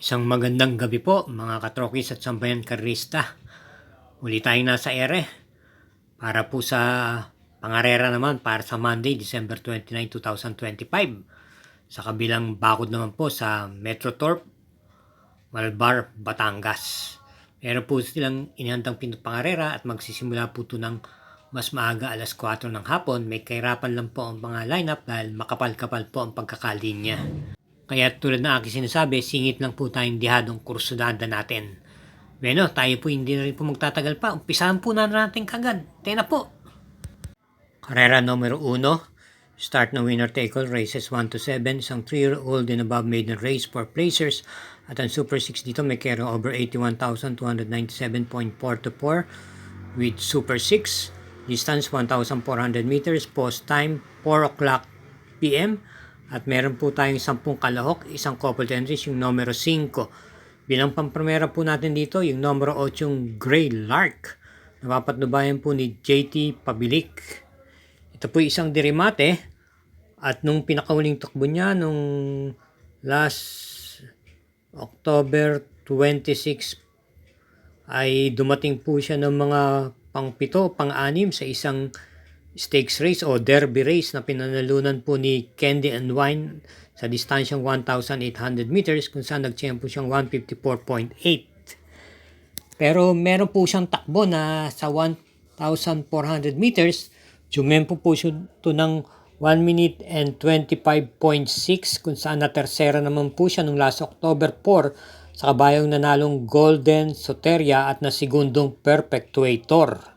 Isang magandang gabi po mga katrokis at sambayan karista. Muli tayong nasa ere para po sa pangarera naman para sa Monday, December 29, 2025. Sa kabilang bakod naman po sa Metro Torp, Malbar, Batangas. Meron po silang inihandang pangarera at magsisimula po ito ng mas maaga alas 4 ng hapon. May kahirapan lang po ang mga lineup dahil makapal-kapal po ang pagkakalinya. Kaya tulad na aking sinasabi, singit lang po tayong dihadong kursunada natin. Bueno, tayo po hindi na rin po magtatagal pa. Umpisahan po na natin kagad. Tayo na po. Karera numero 1. Start na winner take all races 1 to 7. Isang 3-year-old and above maiden race for placers. At ang Super 6 dito may carry over 81,297.4 to 4 with Super 6. Distance 1,400 meters. Post time 4 o'clock p.m. At meron po tayong 10 kalahok, isang couple entries, yung numero 5. Bilang pamprimera po natin dito, yung numero 8, yung Gray Lark. Napapatnubayan po ni JT Pabilik. Ito po isang dirimate. At nung pinakauling takbo niya, nung last October 26, ay dumating po siya ng mga pang-7, pang-6 sa isang stakes race o derby race na pinanalunan po ni Candy and Wine sa distansyang 1,800 meters kung saan nagtiyempo siyang 154.8. Pero meron po siyang takbo na sa 1,400 meters, jumempo po siya ito ng 1 minute and 25.6 kung saan na tersera naman po siya nung last October 4 sa kabayang nanalong Golden Soteria at na segundong Perpetuator.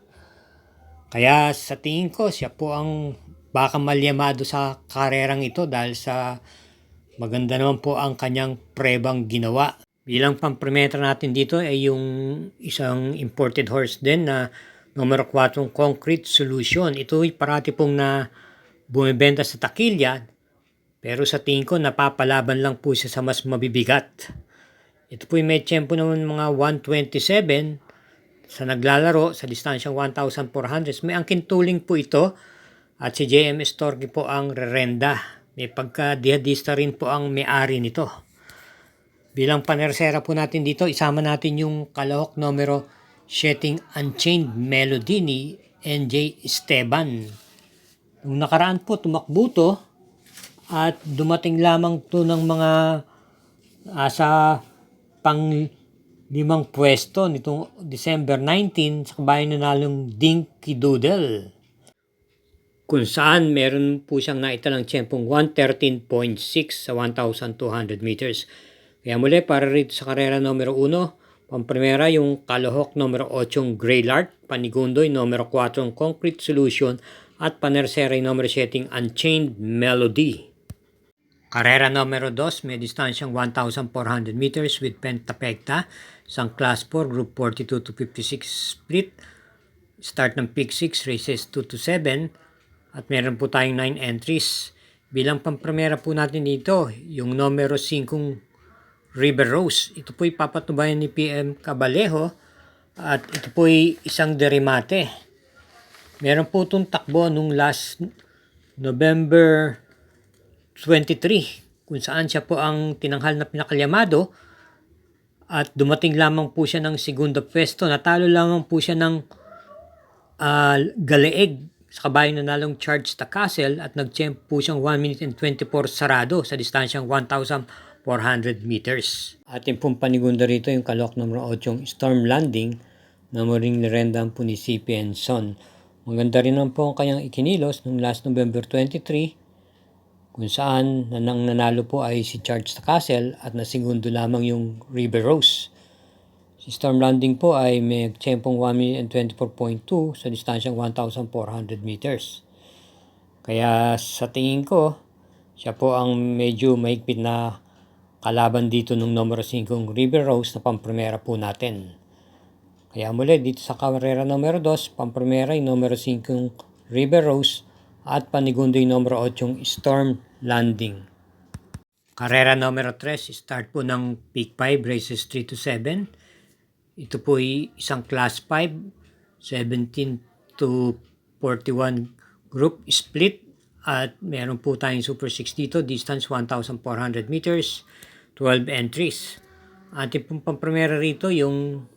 Kaya sa tingin ko, siya po ang baka malyamado sa karerang ito dahil sa maganda naman po ang kanyang prebang ginawa. Bilang pamprimetra natin dito ay yung isang imported horse din na numero 4 Concrete Solution. Ito ay parati pong na bumibenta sa takilya pero sa tingin ko napapalaban lang po siya sa mas mabibigat. Ito po ay may tiyempo naman mga 127 sa naglalaro sa distansyang 1,400. May angkin tuling po ito at si JM Storky po ang rerenda. May pagka-dihadista rin po ang may-ari nito. Bilang panersera po natin dito, isama natin yung kalahok numero 7 Unchained Melody ni NJ Esteban. Nung nakaraan po, tumakbo to at dumating lamang to ng mga sa pang 5 pwesto nitong December 19 sa kabayang nanalong Dinky Doodle. Kung saan meron po siyang naitalang tiyempong 113.6 sa 1,200 meters. Kaya muli para rito sa karera numero 1, pamprimera yung kalahok numero 8 Gray Lark, panigundoy numero 4 Concrete Solution at panersera yung numero 7 Unchained Melody. Karera numero 2, may distansyang 1,400 meters with pentapekta, isang class 4, group 42 to 56 split, start ng pick 6, races 2 to 7, at meron po tayong 9 entries. Bilang pampremera po natin dito, yung numero 5 River Rose. Ito po ipapatubayan ni PM Cabalejo at ito po ay isang derimate. Meron po itong takbo nung last November 23 kung saan siya po ang tinanghal na pinakalyamado at dumating lamang po siya ng segunda pwesto. Natalo lamang po siya ng Galeeg sa kabayang nanalong Charge the Castle at nag-champ po siyang 1 minute and 24 sarado sa distansyang 1,400 meters. Ating pong panigunda rito yung kalok numero 8 yung Storm Landing na muling nirendahan po ni CPN Son. Maganda rin naman po ang kanyang ikinilos noong last November 23 kung saan nanalo po ay si Charge the Castle at nasegundo lamang yung River Rose. Si Storm Landing po ay may tiyempong 1 minute and 24.2 sa distansyang 1,400 meters. Kaya sa tingin ko, siya po ang medyo mahigpit na kalaban dito ng numero 5 River Rose na pamprimera po natin. Kaya muli dito sa karera numero 2, pamprimera yung numero 5 River Rose at panigundo yung numero 8 Storm Landing. Karera numero 3, start po ng Peak 5, races 3 to 7. Ito po ay isang class 5, 17 to 41 group split at meron po tayong Super 6 dito, distance 1,400 meters, 12 entries. Ating pong pampremera rito yung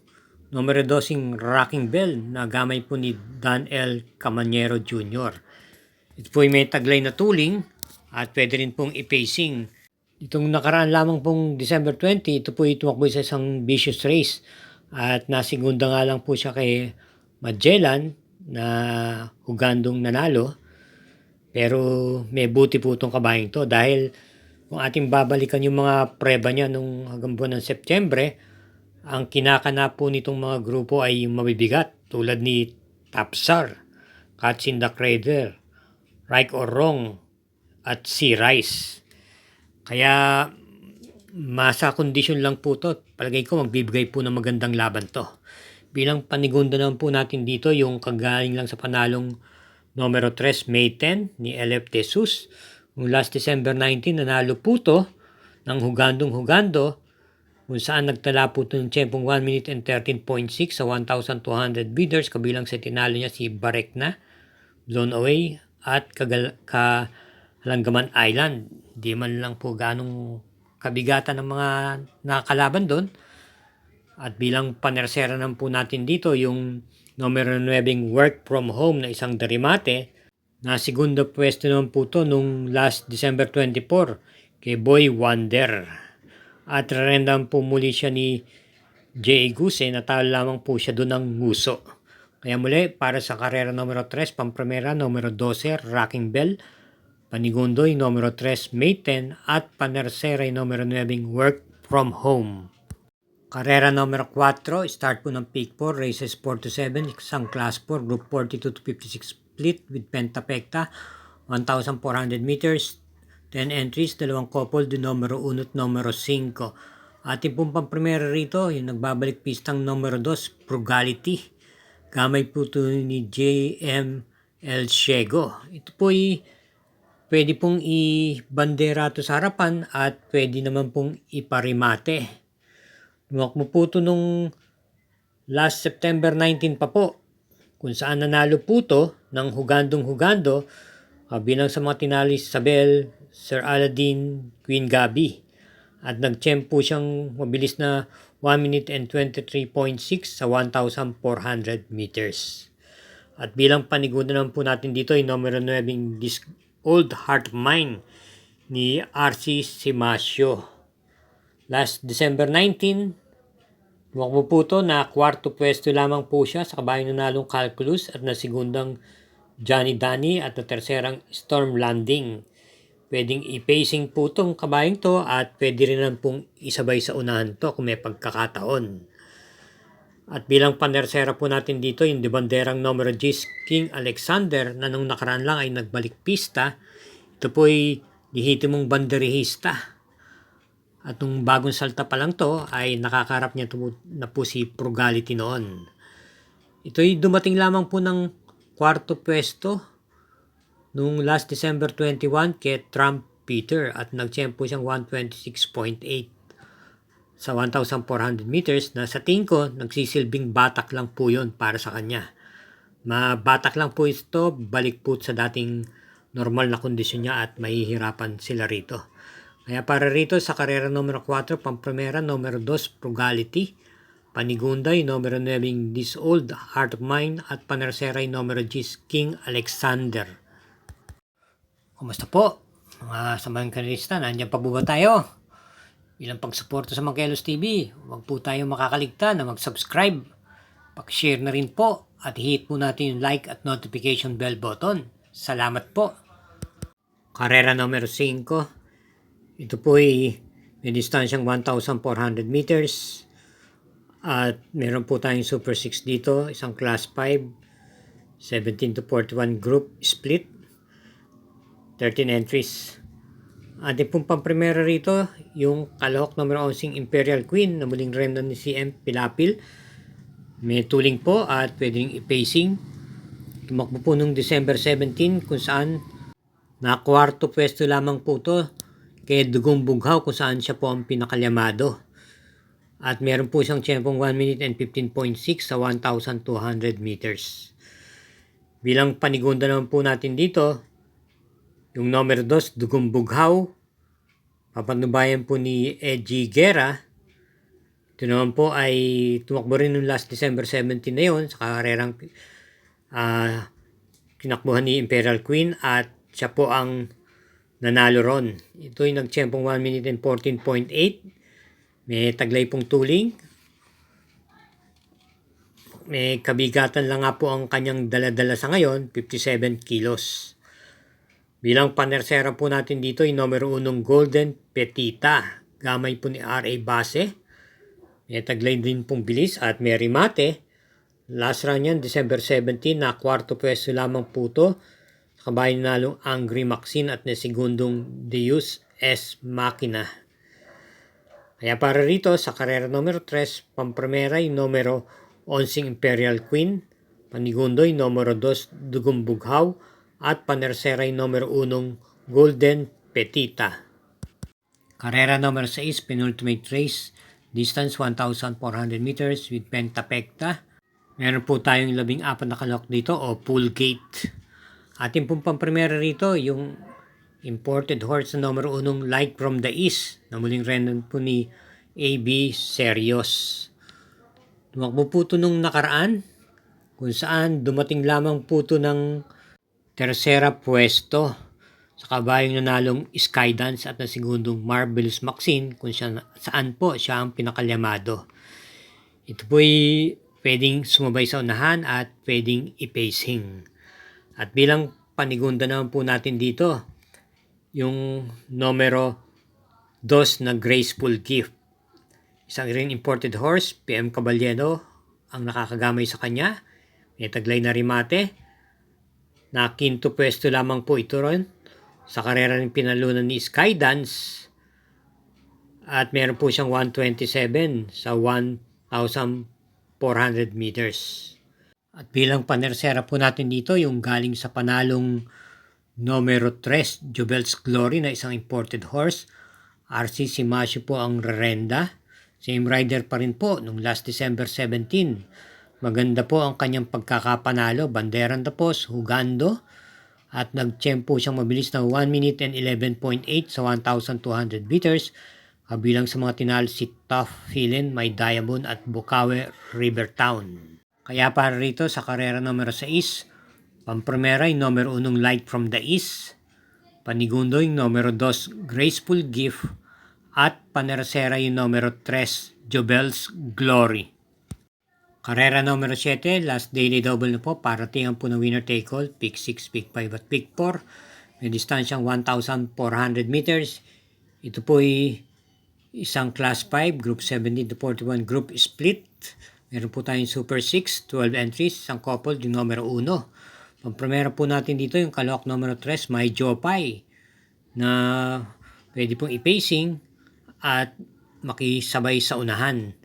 numero 2 Rocking Bell na gamay po ni Dan L. Camanero Jr. Ito po ay may taglay na tuling at pwede rin pong i-pacing. Itong nakaraan lamang pong December 20, ito po ay tumakbo sa isang vicious race at nasigunda nga lang po siya kay Magellan na hugandong nanalo. Pero may buti po itong kabayang to dahil kung ating babalikan yung mga preba niya nung hanggang buwan ng Setyembre, ang kinakana po nitong mga grupo ay yung mabibigat tulad ni Tapsar, Catch in the Cradle, Right or Wrong, at Sea Rice. Kaya masa condition lang po to. Palagay ko magbibigay po ng magandang laban to. Bilang panigunda naman po natin dito yung kagaling lang sa panalong numero 3 May 10 ni LF Jesus. Noong last December 19 nanalo po to ng hugandong-hugando kung saan nagtala po ito ng tiyempong 1 minute and 13.6 sa 1,200 meters kabilang sa tinalo niya si Barekna, Blown Away at Halanggaman Island. Di man lang po ganong kabigatan ng mga nakakalaban doon. At bilang panersera naman po natin dito yung numero 9 Work From Home na isang darimate na segunda pwesto naman po to nung last December 24 kay Boy Wonder. At rerendam po muli siya ni J.A. Guse, natalo lamang po siya doon ng nguso. Kaya muli para sa karera numero 3 pampremera numero 12 Rocking Bell, panigundoy numero 3 May 10 at panersera numero 9 Work From Home. Karera numero 4, start po ng Peak 4, races 4 to 7, isang class 4, group 42 to 56 split with Pentapecta, 1,400 meters, 10 entries, dalawang couple, di numero 1 at numero 5. Ating pong pampremera rito, yung nagbabalik pistang numero 2, Frugality. Gamay po ito ni J.M. El Ciego. Ito po ay pwede pong i-bandera to sa harapan at pwede naman pong iparimate. Tumakbo po ito nung last September 19 pa po, kung saan nanalo po ito ng hugandong-hugando bilang sa mga tinalo Isabel, Sir Aladdin, Queen Gabi. At nag-champ po siyang mabilis na 1 minute and 23.6 sa 1,400 meters. At bilang panigunda naman po natin dito ay numero 9 This Old Heart of Mine ni R.C. Simasio. Last December 19, tumakbo po ito na kwarto pwesto lamang po siya sa kabayang nanalong Calculus at nasigundang Johnny Danny at na terserang Storm Landing. Pwedeng i-pacing po itong kabayang to at pwede rin lang pong isabay sa unahan to kung may pagkakataon. At bilang panersera po natin dito yung debanderang numero 10 King Alexander na nung nakaraan lang ay nagbalik pista. Ito po ay lehitimong banderihista. At nung bagong salta pa lang to ay nakakarap niya na po si Frugality noon. Ito'y dumating lamang po ng kwarto pwesto nung last December 21 kay Trump Peter at nag-champ po siyang 126.8 sa 1,400 meters na sa tingin ko nagsisilbing batak lang po yun para sa kanya. Mabatak lang po ito, balik po sa dating normal na kondisyon niya at mahihirapan sila rito. Kaya para rito sa karera numero 4, pampremera numero 2, Frugality, panigunday numero 9, This Old Heart of Mine at panerseray numero 10, King Alexander. Kumusta po? Mga samang kanalista, nandiyan pa po ba tayo? Bilang pagsuporta sa Mangkelos TV, huwag po tayo makakaligtan na mag-subscribe, pag-share na rin po at hit po natin yung like at notification bell button. Salamat po. Karera numero 5, ito po ay may distansyang 1,400 meters at meron po tayong Super 6 dito, isang Class 5, 17 to 41 group split, 13 entries. Ating pong pampremera rito, yung kalahok numero 11 Imperial Queen na muling remnant ni CM Pilapil. May tuling po at pwedeng i-pacing. Tumakbo po nung December 17 kung saan na kwarto pwesto lamang po to kay Dugong Bughaw kung saan siya po ang pinakalyamado. At meron po siyang tiyempong 1 minute and 15.6 sa 1,200 meters. Bilang panigunda naman po natin dito, yung numero 2, Dugong Bughaw, papanubayan po ni Edgy Guerra Ito naman po ay tumakbo rin noong last December 17 na yun sa karerang kinakbuhan ni Imperial Queen at siya po ang nanalo ron. Ito ay nagtiyempong 1 minute and 14.8. May taglay pong tuling. May kabigatan lang nga po ang kanyang daladala sa ngayon, 57 kilos. Bilang panersera po natin dito ay numero 1 Golden Petita. Gamay po ni R.A. Base. May taglay din pong bilis at may remate. Last run yan, December 17, na kwarto pwesto lamang po ito. Kabayan nalong Angry Maxine at na segundong Deus S. Machina. Kaya para rito sa karera numero 3, pampremera yung numero 11 Imperial Queen, panigundo yung numero 2 Dugong Bughaw, at panersera yung numero 1 Golden Petita. Karera numero 6, penultimate race, distance 1,400 meters with pentapekta. Meron po tayong 14 na kalahok dito o pool gate. Ating pong pampremera rito yung imported horse na numero 1 Light from the East na muling renan po ni A.B. Serios. Tumakbo po ito nung nakaraan kung saan dumating lamang po ito ng tersera pwesto sa kabayong nanalong Skydance at na segundong Marvelous Maxine kung saan po siya ang pinakalyamado. Ito po ay pwedeng sumabay sa unahan at pwedeng i-pacing. At bilang panigunda naman po natin dito, yung numero 2 na Graceful Gift. Isang ring imported horse, PM Caballero, ang nakakagamay sa kanya. May taglay na remate. Na quinto pwesto lamang po ito ron sa karera ng pinalunan ni Skydance. At meron po siyang 127 sa 1,400 meters. At bilang panersera po natin dito, yung galing sa panalong numero 3, Jubel's Glory na isang imported horse. RC Simasio po ang rerenda. Same rider pa rin po nung last December 17. Maganda po ang kanyang pagkakapanalo. Banderan tapos, hugando. At nagtiyempo siyang mabilis na 1 minute and 11.8 sa 1,200 meters. Kabilang sa mga tinalo si Tough Feelin, May Diamond at Bukawe Rivertown. Kaya para rito sa karera numero 6, pampremera yung numero 1 Light from the East, panigundo yung numero 2 Graceful Gift, at panersera yung numero 3 Jobel's Glory. Karera numero 7, last daily double na po, paratingan po ng winner take all, pick 6, pick 5 at pick 4. May distansyang 1,400 meters. Ito po ay isang class 5, group 17 to 41 group split. Meron po tayong Super 6, 12 entries, isang couple, yung numero 1. Pampremera po natin dito yung kalahok numero 3, May Jopay, na pwede pong i-pacing at makisabay sa unahan.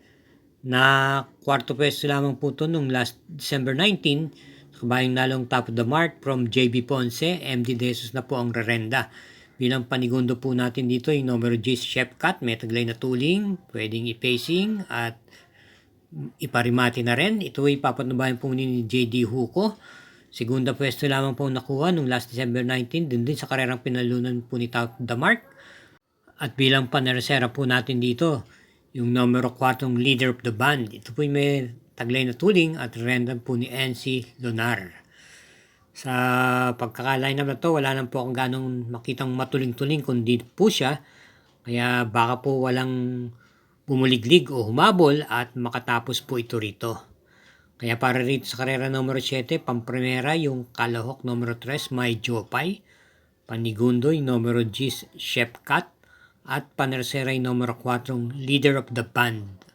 Na kwarto pwesto lamang po ito nung last December 19, kabayang nalong top of the mark from JB Ponce, MD Desus na po ang rerenda. Bilang panigundo po natin dito yung numero G, Chef Cat, may taglay na tuling, pwedeng i-pacing at iparimati na rin. Ito ay papatnubayan po ni JD Huko. Segunda pwesto lamang po nakuha nung last December 19, din sa karerang pinalunan po ni Top the Mark. At bilang panersera po natin dito, yung numero 4 Leader of the Band. Ito po ay may taglay na tuling at random po ni NC Lunar. Sa pagkakalain naman to, wala lang po akong ganong makitang matuling-tuling kundi po siya. Kaya baka po walang bumuliglig o humabol at makatapos po ito rito. Kaya para rito sa karera numero 7, pampremera yung kalahok numero 3, May Jopay, panigundo yung numero G, Chef Cat, at panersera yung numero 4, Leader of the Band.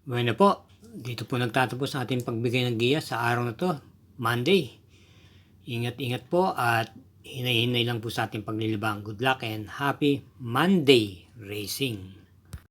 Bueno po, dito po nagtatapos ang ating pagbigay ng giya sa araw na to, Monday. Ingat-ingat po at hinay-hinay lang po sa ating paglilibang. Good luck and happy Monday racing!